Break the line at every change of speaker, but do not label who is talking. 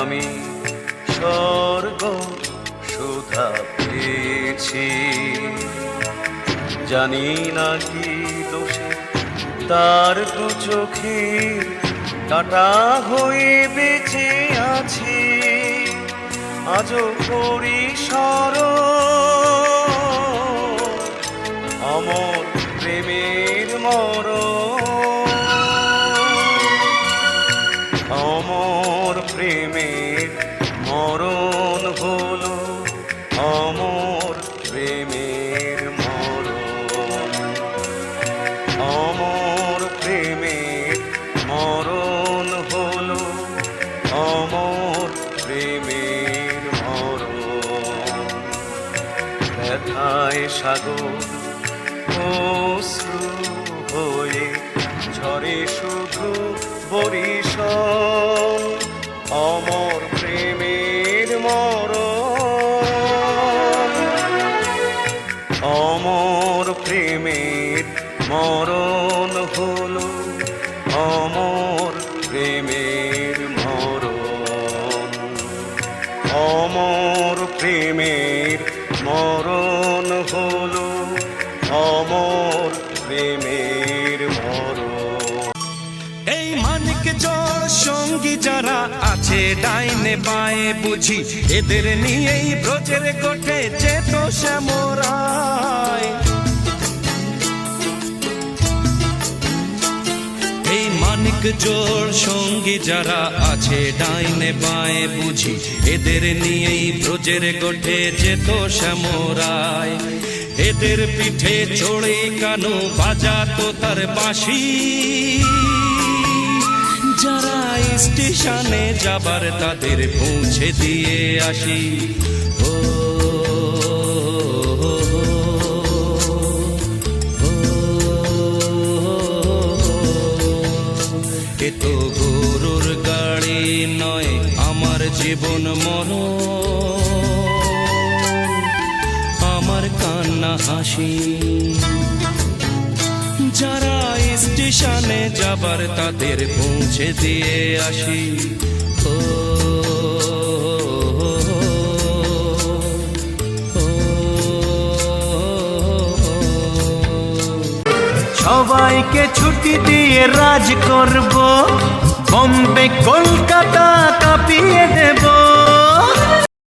আমি স্বর্গ সুধা পেয়েছি। জানি না কি দোষে তার দু চোখের কাটা হয়ে বেঁচে আছি। আজও করি স্মরণ অমর প্রেমের মরণ, অমর প্রেমের মরণ হলো, অমর প্রেমের মরণ, অমর প্রেমের মরণ হলো, অমর প্রেমের মরণ। ব্যথায় সাগর অশ্রু হয়ে ঝরে শুধু বরিশন, অমর প্রেমের মরণ, অমর প্রেমের মরণ হলো, অমর প্রেমের মরণ, অমর প্রেমের মরণ হলো, অমর প্রেমের মরণ।
এই মানিক জোড় সঙ্গী যারা আছে ডাইনে বায়ে বুঝি, এদের নিয়েই ব্রজের কোঠে যেত শ্যামরায়। এই মানিক জোড় সঙ্গী যারা আছে ডাইনে বায়ে বুঝি, এদের নিয়েই ব্রজের কোঠে যেত শ্যামরায়। এদের পিঠে চড়ে কানু বাজাতো তার বাঁশি, যারা স্টেশনে যাবার তাদের পৌঁছে দিয়ে আসি। ও এ তো গরুর গাড়ি নয় আমার জীবন মরণ, আমার কান্না হাসি। যারা স্টেশনে যাবার তাদের পৌঁছে দিয়ে আসি। ও
সবাইকে ছুটি দিয়ে রাজ করব, বম্বে কলকাতা কাঁপিয়ে দেব।